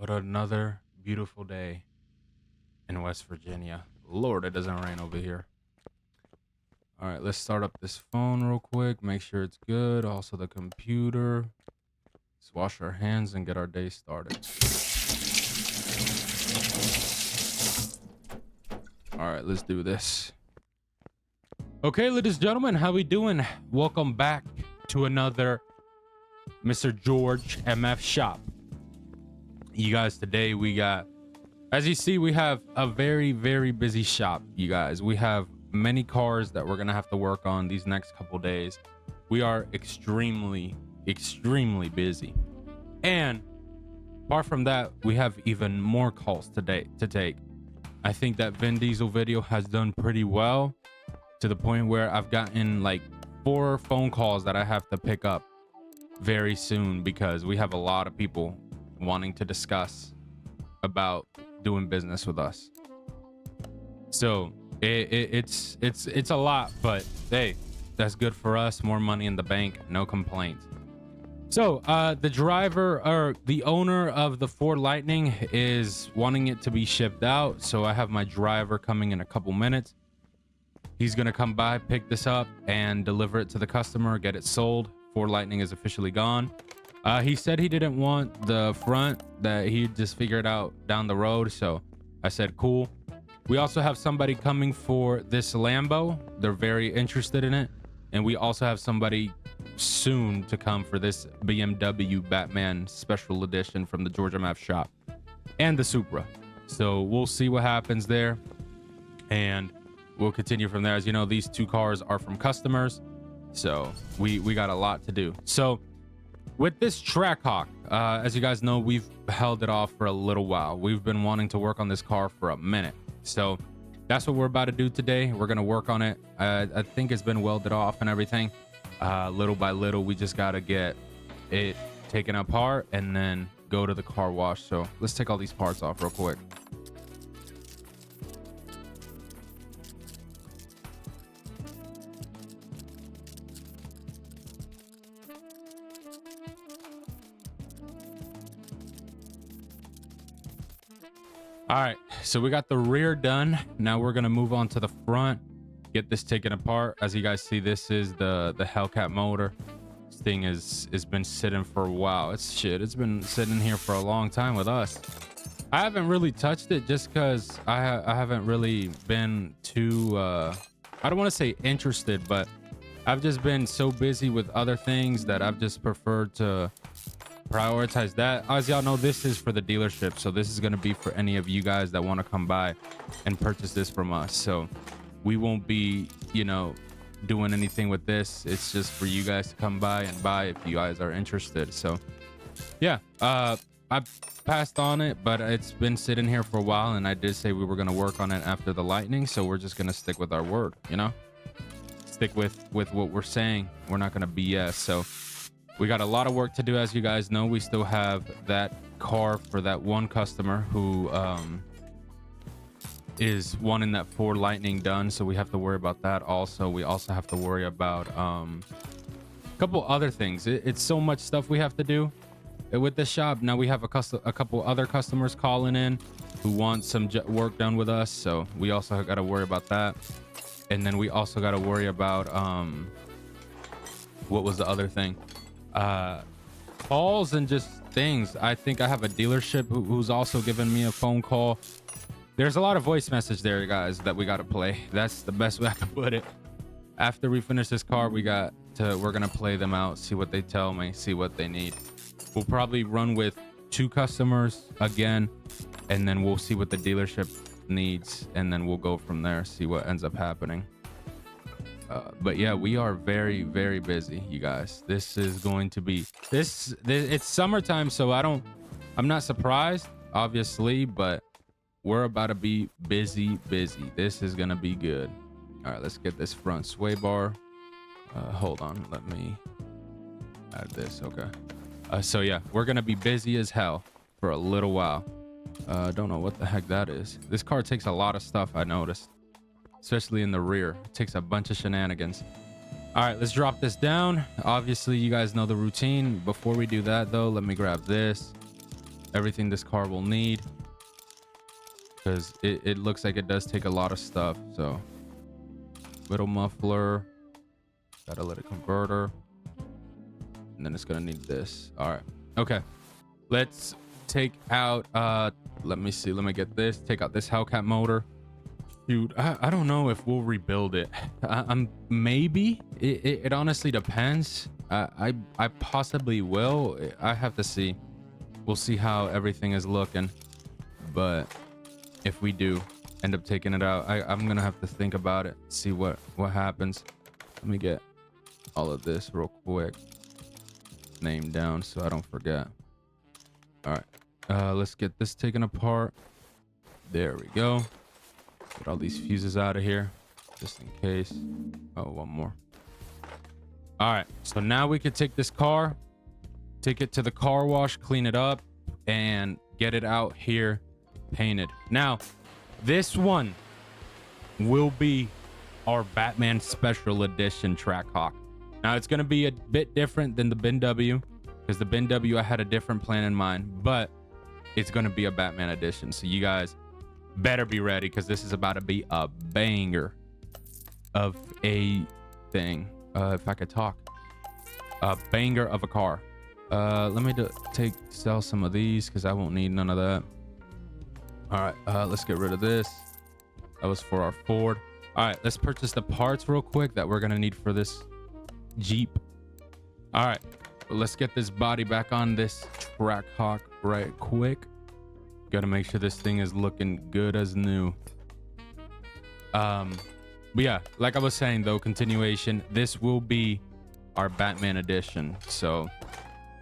What another beautiful day in West Virginia. Lord, it doesn't rain over here. All right, let's start up this phone real quick. Make sure it's good. Also the computer. Let's wash our hands and get our day started. All right, let's do this. Okay, ladies and gentlemen, how we doing? Welcome back to another Mr. George MF shop. You guys, today we got, as you see, we have a very, very busy shop, you guys. We have many cars that we're gonna have to work on these next couple days. We are extremely busy. And apart from that, we have even more calls today to take. I think that Vin Diesel video has done pretty well, to the point where I've gotten like 4 phone calls that I have to pick up very soon, because we have a lot of people wanting to discuss about doing business with us. So it's a lot, but hey, that's good for us. More money in the bank, no complaints. So the driver, or the owner of the Ford Lightning, is wanting it to be shipped out. So I have my driver coming in a couple minutes. He's gonna come by, pick this up, and deliver it to the customer, get it sold. Ford Lightning is officially gone. He said he didn't want the front, that he just figured out down the road. So I said, cool. We also have somebody coming for this Lambo. They're very interested in it. And we also have somebody soon to come for this BMW Batman special edition from the George MF shop and the Supra. So we'll see what happens there, and we'll continue from there. As you know, these 2 cars are from customers, so we got a lot to do. So with this Trawkhawk, as you guys know, we've held it off for a little while. We've been wanting to work on this car for a minute. So that's what we're about to do today. We're going to work on it. I think it's been welded off and everything. Little by little, we just got to get it taken apart and then go to the car wash. So let's take all these parts off real quick. All right, so we got the rear done. Now we're gonna move on to the front, get this taken apart. As you guys see, this is the Hellcat motor. This thing has been sitting for a while. It's been sitting here for a long time with us. I haven't really touched it just because I haven't really been too I don't want to say interested, but I've just been so busy with other things that I've just preferred to prioritize that. As y'all know, this is for the dealership, so this is going to be for any of you guys that want to come by and purchase this from us. So we won't be, you know, doing anything with this. It's just for you guys to come by and buy if you guys are interested. So yeah, I passed on it, but it's been sitting here for a while, and I did say we were going to work on it after the Lightning, so we're just going to stick with our word, you know, stick with what we're saying. We're not going to BS. So we got a lot of work to do. As you guys know, we still have that car for that one customer who is wanting that Ford Lightning done, so we have to worry about that. Also, we also have to worry about a couple other things. It's so much stuff we have to do with this shop. Now we have a couple other customers calling in who want some work done with us, so we also got to worry about that. And then we also got to worry about what was the other thing? Calls and just things. I think I have a dealership who's also given me a phone call. There's a lot of voice message there, guys, that we got to play. That's the best way I can put it. After we finish this car, we're gonna play them out, see what they tell me, see what they need. We'll probably run with 2 customers again, and then we'll see what the dealership needs, and then we'll go from there, see what ends up happening. But yeah, we are very, very busy, you guys. This is going to be it's summertime, so I'm not surprised, obviously, but we're about to be busy. This is gonna be good. All right, let's get this front sway bar. Hold on, let me add this. Okay. So yeah, we're gonna be busy as hell for a little while. Don't know what the heck that is. This car takes a lot of stuff, I noticed, especially in the rear. It takes a bunch of shenanigans. All right, let's drop this down. Obviously, you guys know the routine. Before we do that, though, let me grab this. everything this car will need, because it looks like it does take a lot of stuff. So little muffler, catalytic converter, and then it's gonna need this. All right, okay, let's take out let me see, let me get this, take out this Hellcat motor. Dude, I don't know if we'll rebuild it. I'm maybe it honestly depends. I possibly will. I have to see. We'll see how everything is looking, but if we do end up taking it out, I'm gonna have to think about it, see what happens. Let me get all of this real quick, name down so I don't forget. All right, let's get this taken apart. There we go. Get all these fuses out of here just in case. Oh, one more. All right, so now we could take this car, take it to the car wash, clean it up, and get it out here painted. Now this one will be our Batman special edition Trawkhawk. Now it's going to be a bit different than the Bin W, because the Bin W I had a different plan in mind, but it's going to be a Batman edition, so you guys better be ready, because this is about to be a banger of a thing. If I could talk, a banger of a car. Let me sell some of these, because I won't need none of that. All right, let's get rid of this. That was for our Ford. All right, let's purchase the parts real quick that we're gonna need for this Jeep. All right, let's get this body back on this Trawkhawk right quick. Gotta make sure this thing is looking good as new. But yeah, like I was saying though, continuation, this will be our Batman edition. So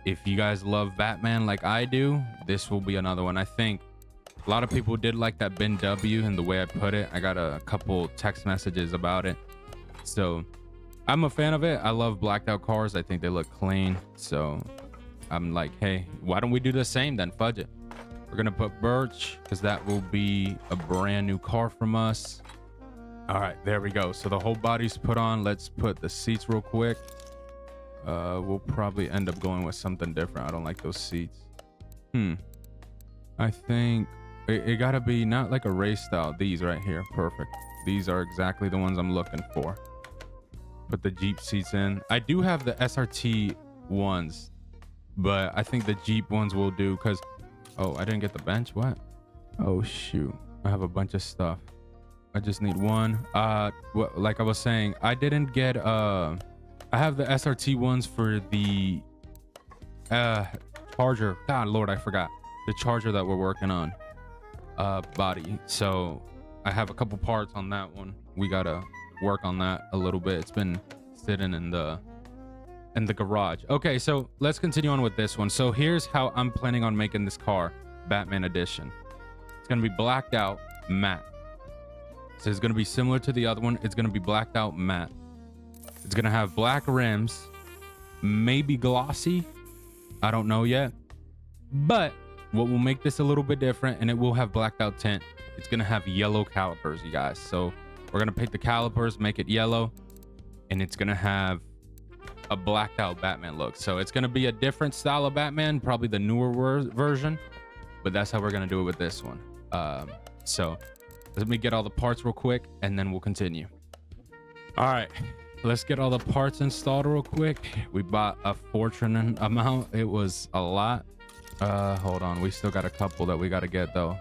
if you guys love Batman like I do, this will be another one. I think a lot of people did like that Bin W and the way I put it. I got a couple text messages about it, so I'm a fan of it. I love blacked out cars. I think they look clean, so I'm like, hey, why don't we do the same then? Fudge it. We're gonna put birch, because that will be a brand new car from us. All right, there we go. So the whole body's put on. Let's put the seats real quick. We'll probably end up going with something different. I don't like those seats. I think it gotta be not like a race style. These right here, perfect. These are exactly the ones I'm looking for. Put the Jeep seats in. I do have the SRT ones, but I think the Jeep ones will do, because oh, I didn't get the bench. What? Oh shoot, I have a bunch of stuff. I just need one. Like I was saying, I didn't get I have the SRT ones for the Charger. God Lord, I forgot the Charger that we're working on body. So I have a couple parts on that one. We gotta work on that a little bit. It's been sitting in the garage. Okay, so let's continue on with this one. So here's how I'm planning on making this car Batman edition. It's gonna be blacked out matte. So it's gonna be similar to the other one. It's gonna be blacked out matte. It's gonna have black rims, maybe glossy, I don't know yet. But what will make this a little bit different, and it will have blacked out tint, it's gonna have yellow calipers, you guys. So we're gonna pick the calipers, make it yellow, and it's gonna have a blacked out Batman look. So it's gonna be a different style of Batman, probably the newer version, but that's how we're gonna do it with this one. So let me get all the parts real quick, and then we'll continue. All right, let's get all the parts installed real quick. We bought a fortune amount. It was a lot. Hold on, we still got a couple that we got to get though.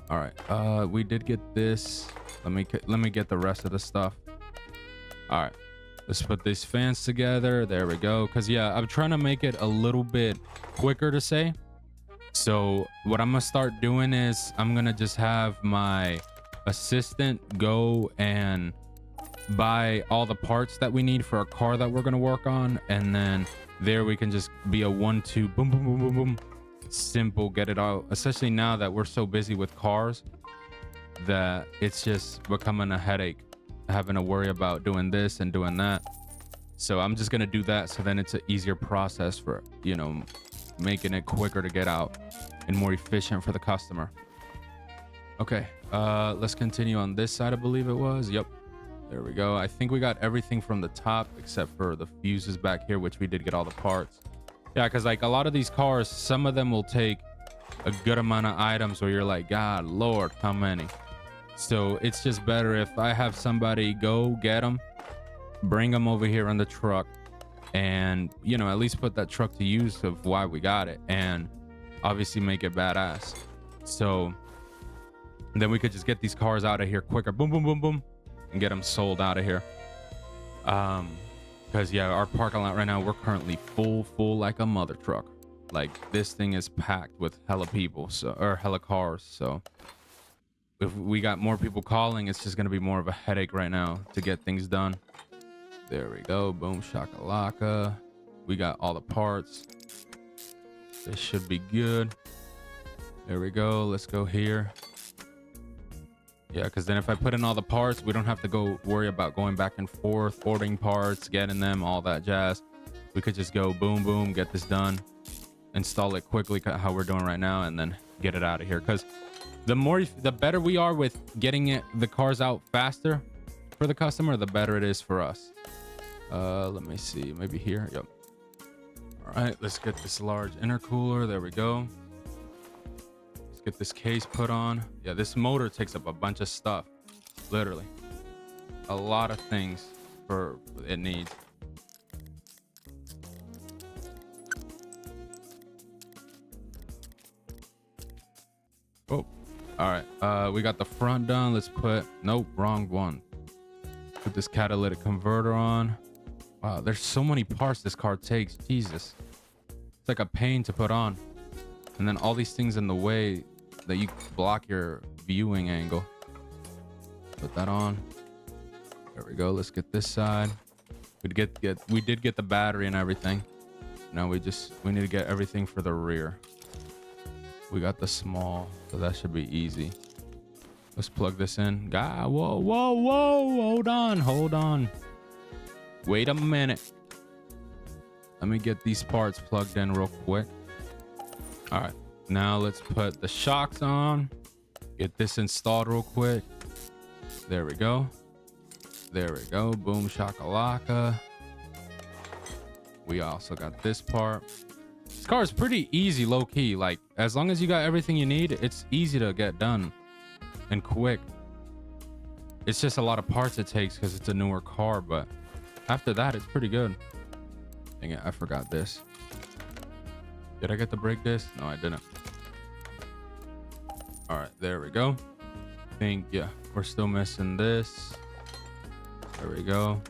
All right, we did get this. Let me get the rest of the stuff. All right, let's put these fans together. There we go. Because yeah, I'm trying to make it a little bit quicker to say. So what I'm gonna start doing is I'm gonna just have my assistant go and buy all the parts that we need for a car that we're gonna work on, and then there we can just be a 1-2 boom boom boom boom boom, simple, get it out. Especially now that we're so busy with cars that it's just becoming a headache having to worry about doing this and doing that. So I'm just gonna do that, so then it's an easier process for, you know, making it quicker to get out and more efficient for the customer. Okay, let's continue on this side. I believe it was, yep, there we go. I think we got everything from the top except for the fuses back here, which we did get all the parts. Yeah, because like a lot of these cars, some of them will take a good amount of items where you're like, God Lord, how many? So it's just better if I have somebody go get them, bring them over here on the truck, and you know, at least put that truck to use of why we got it, and obviously make it badass. So then we could just get these cars out of here quicker, boom boom boom boom, and get them sold out of here. Because yeah, our parking lot right now, we're currently full like a mother truck. Like this thing is packed with hella people, so, or hella cars. So if we got more people calling, it's just gonna be more of a headache right now to get things done. There we go, boom shakalaka. We got all the parts. This should be good. There we go. Let's go here. Yeah, because then if I put in all the parts, we don't have to go worry about going back and forth, ordering parts, getting them, all that jazz. We could just go boom, boom, get this done, install it quickly how we're doing right now, and then get it out of here. Because the better we are with getting the cars out faster for the customer, the better it is for us. Let me see, maybe here. Yep. All right, let's get this large intercooler. There we go. Get this case put on. Yeah, this motor takes up a bunch of stuff, literally a lot of things for it needs. Oh, all right, we got the front done. Let's put, nope, wrong one. Put this catalytic converter on. Wow, there's so many parts this car takes. Jesus, it's like a pain to put on, and then all these things in the way that you block your viewing angle. Put that on. There we go. Let's get this side. We did get the battery and everything. Now we need to get everything for the rear. We got the small, so that should be easy. Let's plug this in. God, whoa. Hold on. Wait a minute. Let me get these parts plugged in real quick. All right. Now let's put the shocks on. Get this installed real quick. There we go. Boom shakalaka. We also got this part. This car is pretty easy, low key. Like as long as you got everything you need, it's easy to get done and quick. It's just a lot of parts it takes because it's a newer car, but after that it's pretty good. Dang it, I forgot this. Did I get the brake disc? No, I didn't. All right, there we go. I think, yeah, we're still missing this. There we go.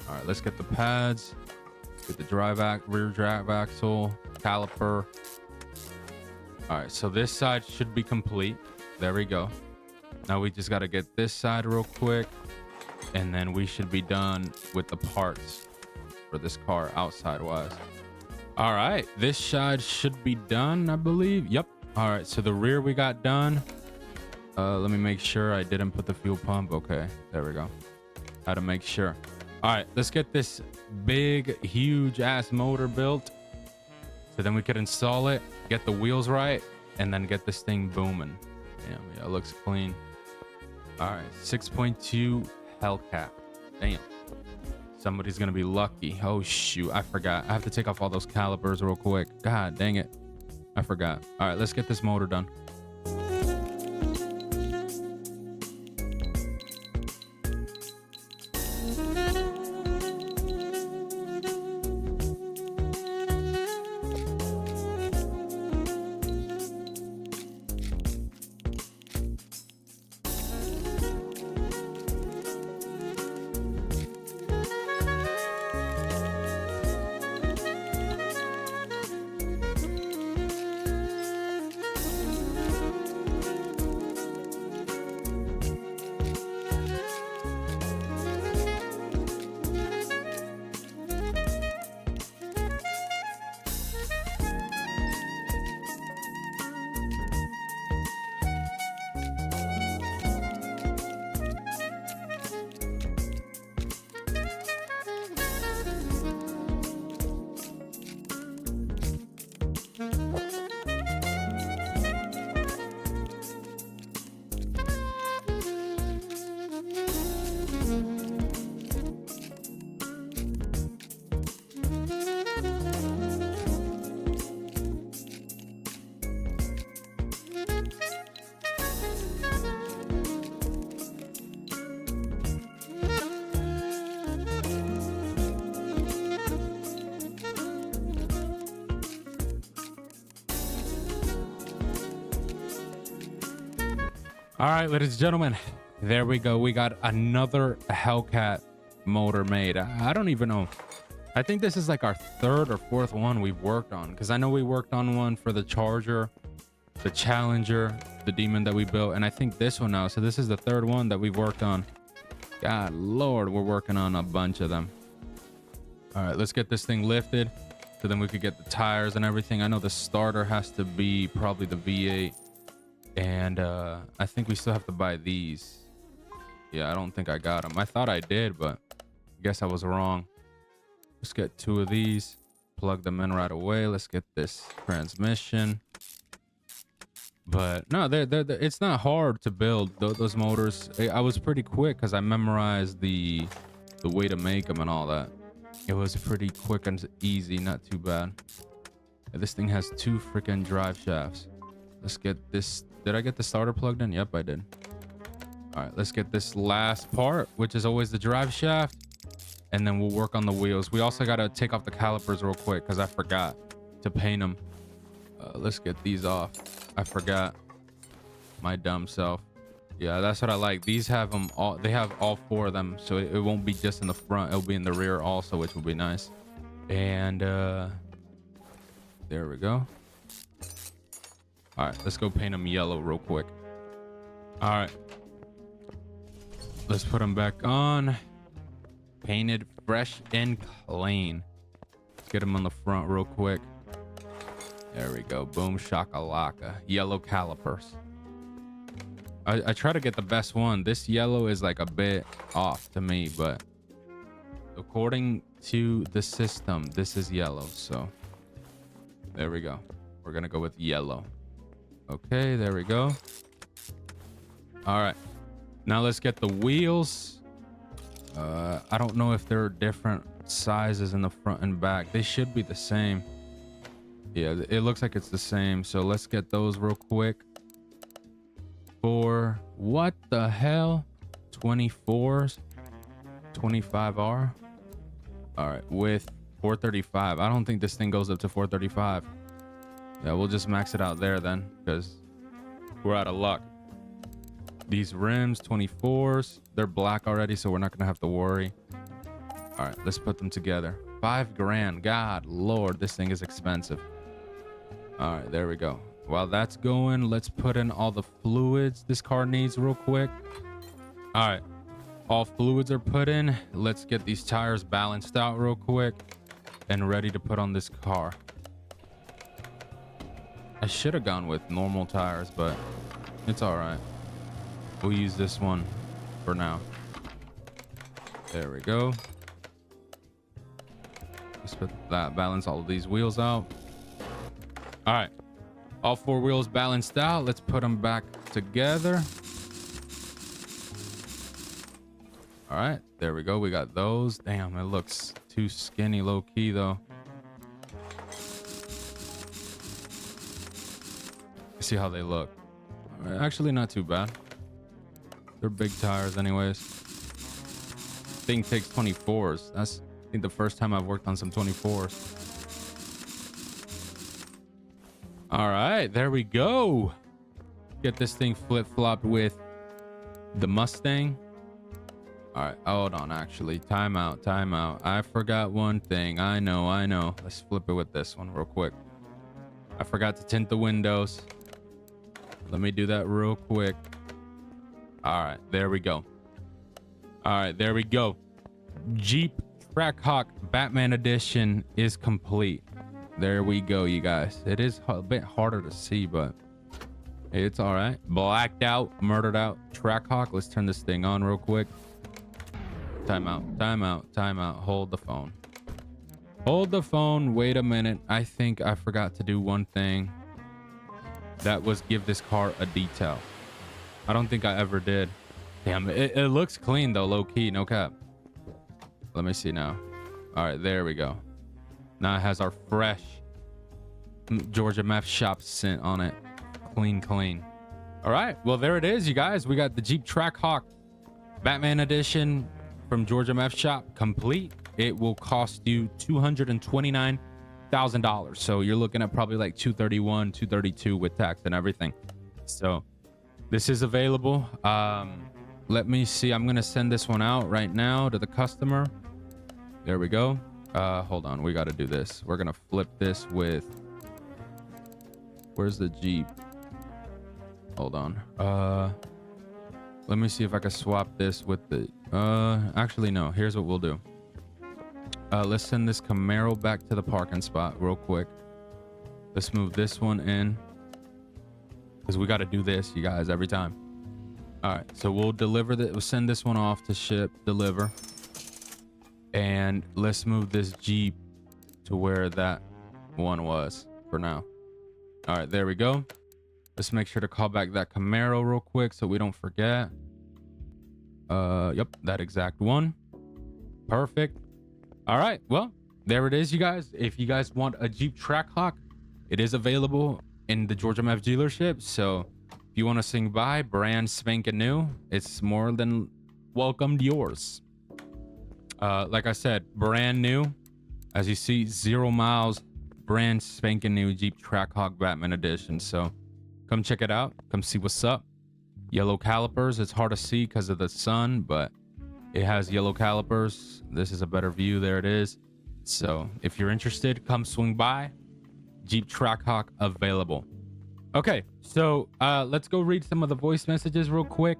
All right, let's get the pads. Get the rear drive axle, caliper. All right, so this side should be complete. There we go. Now we just got to get this side real quick, and then we should be done with the parts for this car outside wise. All right, this side should be done, I believe. Yep. All right, so the rear we got done. Let me make sure I didn't put the fuel pump. Okay, there we go. How to make sure. All right, let's get this big, huge ass motor built, so then we could install it, get the wheels right, and then get this thing booming. Damn, yeah, it looks clean. All right, 6.2 Hellcat. Damn. Somebody's gonna be lucky. Oh shoot, I forgot. I have to take off all those calipers real quick. God dang it, I forgot. All right, let's get this motor done. All right, ladies and gentlemen, there we go. We got another Hellcat motor made. I don't even know. I think this is like our third or fourth one we've worked on, because I know we worked on one for the Charger, the Challenger, the Demon that we built, and I think this one now. So this is the third one that we've worked on. God Lord, we're working on a bunch of them. All right, let's get this thing lifted so then we could get the tires and everything. I know the starter has to be probably the V8, and I think we still have to buy these. Yeah, I don't think I got them. I thought I did, but I guess I was wrong. Let's get 2 of these, plug them in right away. Let's get this transmission. But no, it's not hard to build those motors. I was pretty quick because I memorized the way to make them and all that. It was pretty quick and easy, not too bad. This thing has 2 freaking drive shafts. Let's get this. Did I get the starter plugged in? Yep, I did. All right, let's get this last part, which is always the drive shaft, and then we'll work on the wheels. We also got to take off the calipers real quick because I forgot to paint them. Let's get these off. I forgot, my dumb self. Yeah, that's what I like. These have them all. They have all 4 of them, so it won't be just in the front. It'll be in the rear also, which will be nice. And there we go. All right, let's go paint them yellow real quick. All right, let's put them back on. Painted fresh and clean. Let's get them on the front real quick. There we go. Boom shakalaka. Yellow calipers. I try to get the best one. This yellow is like a bit off to me, but according to the system, this is yellow. So there we go. We're gonna go with yellow. Okay, there we go. All right, now let's get the wheels. I don't know if there are different sizes in the front and back. They should be the same. Yeah, it looks like it's the same. So let's get those real quick. For what the hell? 24s, 25R. All right, with 435. I don't think this thing goes up to 435. Yeah, we'll just max it out there then, because we're out of luck. These rims, 24s, they're black already, so we're not gonna have to worry. All right, let's put them together. 5 grand. God Lord, this thing is expensive. All right, there we go. While that's going, let's put in all the fluids this car needs real quick. All right, all fluids are put in. Let's get these tires balanced out real quick and ready to put on this car. I should have gone with normal tires, but it's all right. We'll use this one for now. There we go. Let's put that, balance all of these wheels out. All right, all 4 wheels balanced out. Let's put them back together. All right, there we go. We got those. Damn, it looks too skinny low key though. See how they look. Actually, not too bad. They're big tires anyways. Thing takes 24s. That's, I think, the first time I've worked on some 24s. All right, there we go. Get this thing flip-flopped with the Mustang. All right, hold on, actually. Time out. I forgot one thing. I know. Let's flip it with this one real quick. I forgot to tint the windows. Let me do that real quick. All right, there we go. Jeep Trawkhawk Batman Edition is complete. There we go, you guys. It is a bit harder to see, but it's all right. Blacked out, murdered out Trawkhawk. Let's turn this thing on real quick. Time out. Hold the phone. Wait a minute. I think I forgot to do one thing. That was give this car a detail. I don't think I ever did. Damn, it looks clean though, low key, no cap. Let me see now. All right, there we go. Now it has our fresh Georgia Meth Shop scent on it. Clean. All right, well, there it is, you guys. We got the Jeep Trawkhawk Batman Edition from Georgia Meth Shop complete. It will cost you $229,000. So you're looking at probably like 231, 232 with tax and everything. So This is available. Let me see. I'm gonna send this one out right now to the customer. There we go. Hold on, we got to do this. We're gonna flip this with, where's the Jeep? Hold on. Let me see if I can swap this with the actually no, here's what we'll do. Let's send this Camaro back to the parking spot real quick. Let's move this one in, because we got to do this, you guys, every time. All right, so we'll deliver that. We'll send this one off to ship, deliver. And let's move this Jeep to where that one was for now. All right, there we go. Let's make sure to call back that Camaro real quick so we don't forget. Yep, that exact one. Perfect. All right, well, there it is, you guys. If you guys want a Jeep Trawkhawk, it is available in the Georgia MF dealership. So if you want to swing by, brand spanking new, it's more than welcomed yours. Like I said, brand new. As you see, 0 miles, brand spanking new Jeep Trawkhawk Batman Edition. So come check it out. Come see what's up. Yellow calipers. It's hard to see because of the sun, but it has yellow calipers. This is a better view. There it is. So if you're interested, come swing by. Jeep Trawkhawk available. Okay, so let's go read some of the voice messages real quick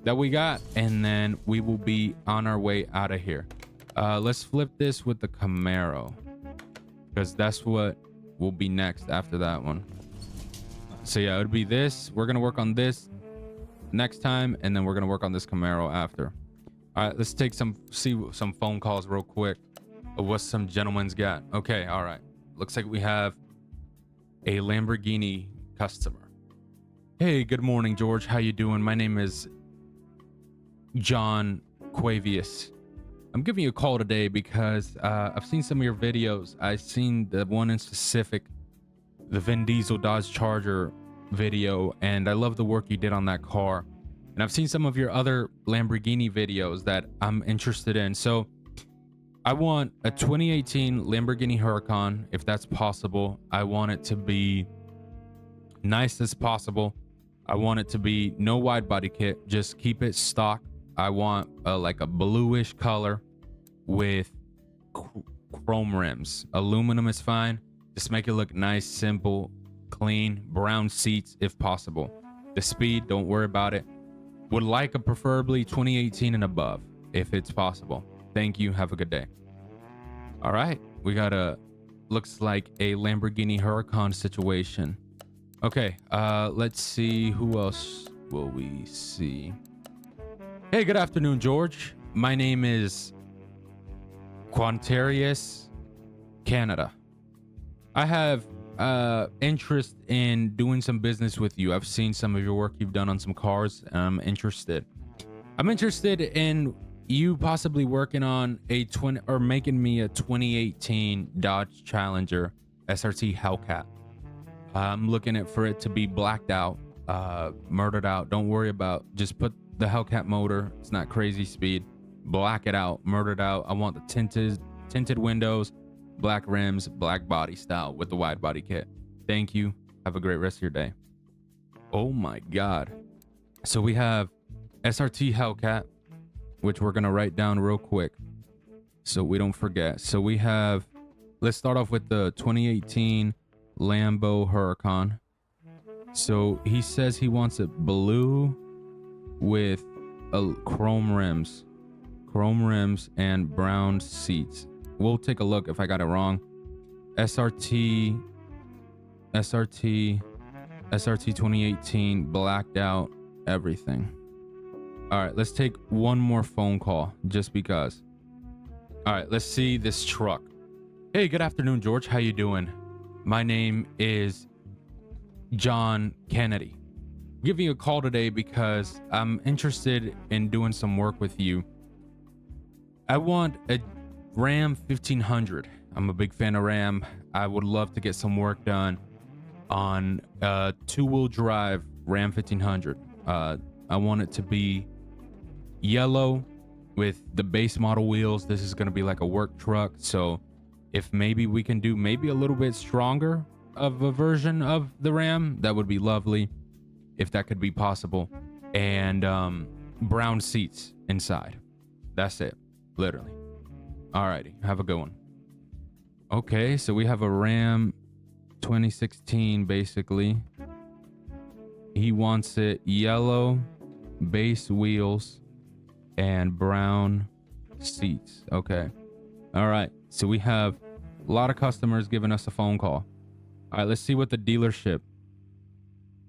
that we got, and then we will be on our way out of here. Let's flip this with the Camaro, because that's what will be next after that one. So yeah, it would be this. We're gonna work on this next time, and then we're gonna work on this Camaro after. All right, let's take some phone calls real quick of what some gentlemen's got. Okay, all right, looks like we have a Lamborghini customer. Hey, good morning, George. How you doing? My name is John Quavius. I'm giving you a call today because I've seen some of your videos. I've seen the one in specific, the Vin Diesel Dodge Charger video, and I love the work you did on that car. And I've seen some of your other Lamborghini videos that I'm interested in. So I want a 2018 Lamborghini Huracan, if that's possible. I want it to be nice as possible. I want it to be no wide body kit, just keep it stock. I want like a bluish color with chrome rims. Aluminum is fine. Just make it look nice, simple, clean. Brown seats if possible. The speed, don't worry about it. Would like a preferably 2018 and above if it's possible. Thank you. Have a good day. All right, we got looks like a Lamborghini Huracan situation. Okay, let's see, who else will we see? Hey, good afternoon, George. My name is Quantarius, Canada. I have interest in doing some business with you. I've seen some of your work you've done on some cars, and I'm interested. I'm interested in you possibly working on a making me a 2018 Dodge Challenger SRT Hellcat. I'm looking for it to be blacked out, murdered out. Don't worry about, just put the Hellcat motor. It's not crazy speed. Black it out, murdered out. I want the tinted windows, black rims, black body style with the wide body kit. Thank you. Have a great rest of your day. Oh my God. So we have SRT Hellcat, which we're going to write down real quick so we don't forget. So we have, let's start off with the 2018 Lambo Huracan. So he says he wants it blue with chrome rims and brown seats. We'll take a look if I got it wrong. SRT 2018 blacked out everything. All right, let's take one more phone call just because. All right, let's see this truck. Hey, good afternoon, George. How you doing? My name is John Kennedy. I'm giving you a call today because I'm interested in doing some work with you. I want a Ram 1500. I'm a big fan of Ram. I would love to get some work done on a two-wheel drive Ram 1500. I want it to be yellow with the base model wheels. This is going to be like a work truck. So if maybe we can do maybe a little bit stronger of a version of the Ram, that would be lovely. if that could be possible, and brown seats inside. That's it, literally. Alrighty, have a good one. Okay, so we have a Ram 2016 basically. He wants it yellow, base wheels, and brown seats. Okay. All right. So we have a lot of customers giving us a phone call. All right, let's see what the dealership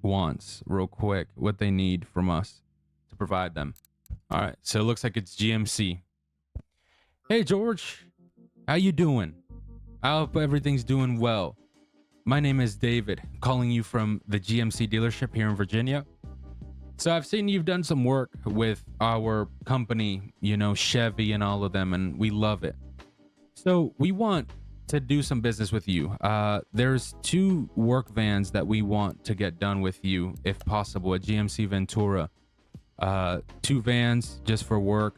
wants real quick, what they need from us to provide them. All right. So it looks like it's GMC. Hey, George. How you doing? I hope everything's doing well. My name is David, calling you from the GMC dealership here in Virginia. So I've seen you've done some work with our company, you know, Chevy and all of them, and we love it. So we want to do some business with you. There's 2 work vans that we want to get done with you, if possible, at GMC Ventura. 2 vans just for work,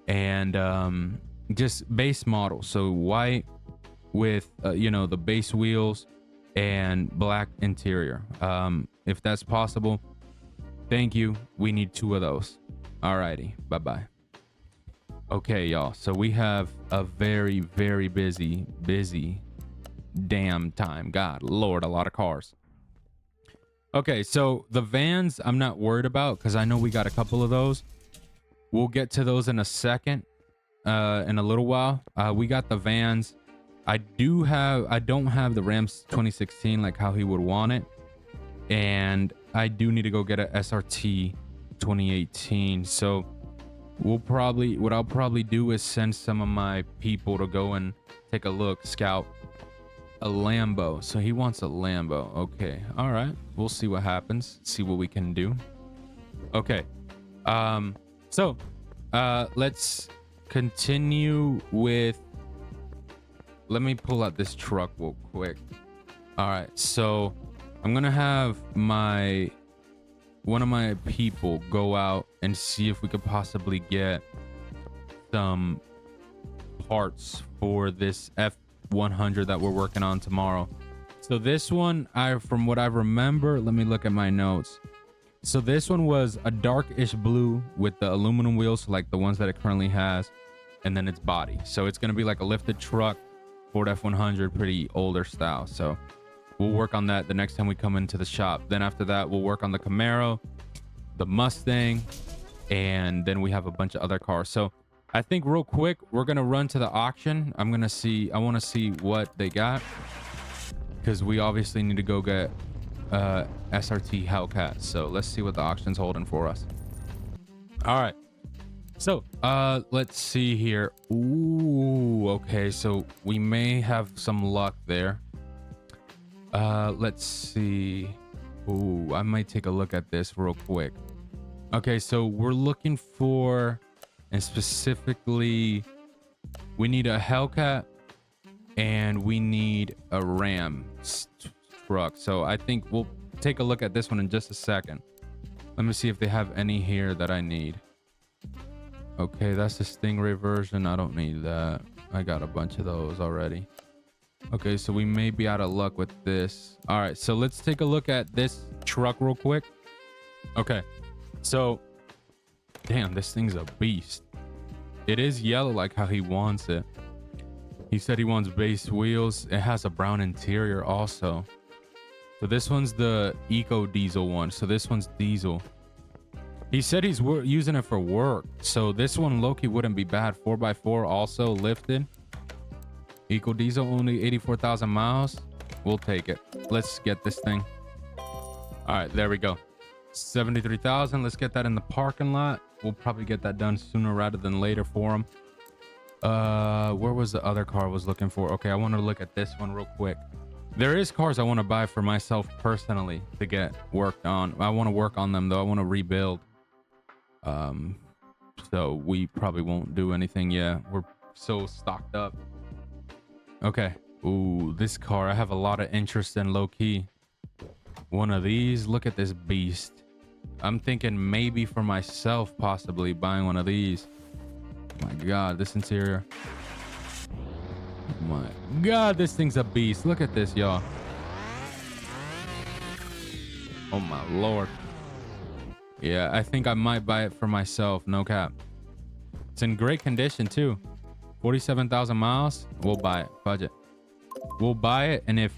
and just base model. So white with, you know, the base wheels and black interior. If that's possible, thank you. We need 2 of those. Alrighty, bye-bye. Okay, y'all, so we have a very, very busy damn time. God Lord, a lot of cars. Okay, so the vans I'm not worried about because I know we got a couple of those. We'll get to those in a second, in a little while. We got the vans. I don't have the Rams 2016 like how he would want it, and I do need to go get a SRT 2018. So what I'll probably do is send some of my people to go and take a look, scout a Lambo. So he wants a Lambo. Okay, all right, we'll see what happens, see what we can do. Okay, so let's continue with, let me pull out this truck real quick. All right, so I'm gonna have one of my people go out and see if we could possibly get some parts for this F100 that we're working on tomorrow. So this one, from what I remember, let me look at my notes. So this one was a darkish blue with the aluminum wheels, like the ones that it currently has, and then its body. So it's gonna be like a lifted truck, Ford F100, pretty older style. So we'll work on that the next time we come into the shop. Then after that, we'll work on the Camaro, the Mustang, and then we have a bunch of other cars. So I think real quick, we're gonna run to the auction. I want to see what they got, because we obviously need to go get SRT Hellcat. So let's see what the auction's holding for us. All right. So let's see here. Ooh, okay, so we may have some luck there. Let's see. Ooh, I might take a look at this real quick. Okay, so we're looking for, and specifically, we need a Hellcat and we need a Ram truck. So I think we'll take a look at this one in just a second. Let me see if they have any here that I need. Okay, that's the Stingray version. I don't need that. I got a bunch of those already. Okay, so we may be out of luck with this. All right, so let's take a look at this truck real quick. Okay, so damn, this thing's a beast. It is yellow like how he wants it. He said he wants base wheels. It has a brown interior also. So this one's the eco diesel one. So this one's diesel. He said he's using it for work. So this one low-key wouldn't be bad. 4x4 also lifted. Eco diesel, only 84,000 miles. We'll take it. Let's get this thing. All right, there we go. 73,000. Let's get that in the parking lot. We'll probably get that done sooner rather than later for him. Where was the other car I was looking for? Okay, I want to look at this one real quick. There is cars I want to buy for myself personally to get worked on. I want to work on them though. I want to rebuild. So we probably won't do anything yet. We're so stocked up. Okay. Ooh, this car I have a lot of interest in, low key. One of these. Look at this beast. I'm thinking maybe for myself, possibly buying one of these. My God, this interior. My God, this thing's a beast. Look at this, y'all. Oh my Lord. Yeah, I think I might buy it for myself. No cap. It's in great condition too. 47,000 miles. We'll buy it. Budget. We'll buy it, and if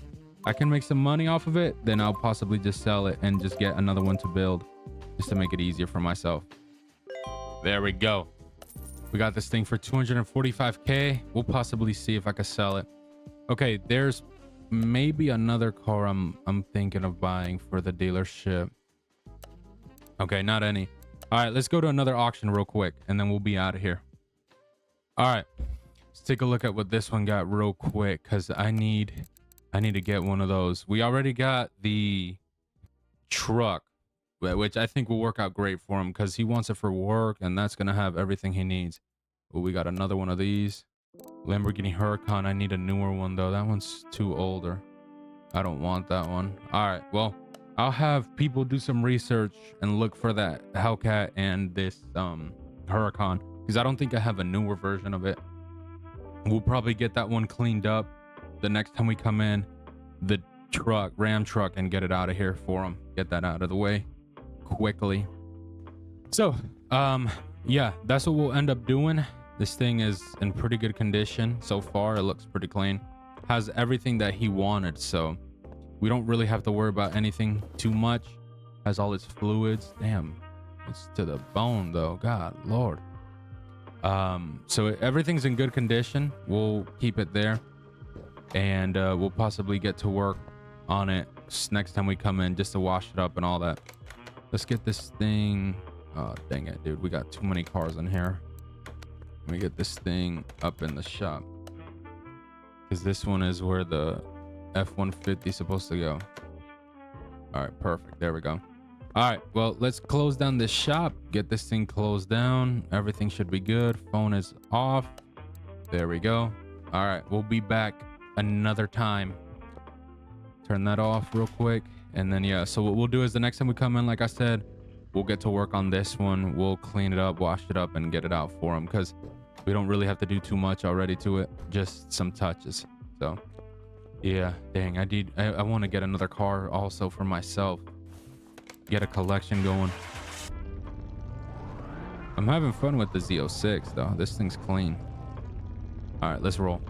I can make some money off of it, then I'll possibly just sell it and just get another one to build, just to make it easier for myself. There we go. We got this thing for 245k. We'll possibly see if I can sell it. Okay, there's maybe another car I'm thinking of buying for the dealership. Okay, not any. All right, let's go to another auction real quick, and then we'll be out of here. All right, let's take a look at what this one got real quick, because I need to get one of those. We already got the truck, which I think will work out great for him because he wants it for work, and that's gonna have everything he needs. But we got another one of these Lamborghini Huracan. I need a newer one though. That one's too older. I don't want that one. All right, well, I'll have people do some research and look for that Hellcat and this Huracan, because I don't think I have a newer version of it. We'll probably get that one cleaned up the next time we come in, the Ram truck, and get it out of here for him. Get that out of the way quickly. So yeah, that's what we'll end up doing. This thing is in pretty good condition so far. It looks pretty clean, has everything that he wanted, so we don't really have to worry about anything too much. Has all its fluids. Damn, it's to the bone though. God Lord. So everything's in good condition. We'll keep it there, and we'll possibly get to work on it next time we come in, just to wash it up and all that. Let's get this thing. Oh dang it, dude, we got too many cars in here. Let me get this thing up in the shop, because this one is where the F-150 is supposed to go. All right, perfect. There we go. All right, well, let's close down this shop, get this thing closed down. Everything should be good. Phone is off. There we go. All right, we'll be back another time. Turn that off real quick, and then yeah, so what we'll do is the next time we come in, like I said, we'll get to work on this one. We'll clean it up, wash it up, and get it out for him, because we don't really have to do too much already to it, just some touches. So yeah, dang, I want to get another car also for myself, get a collection going. I'm having fun with the Z06 though. This thing's clean. All right, let's roll.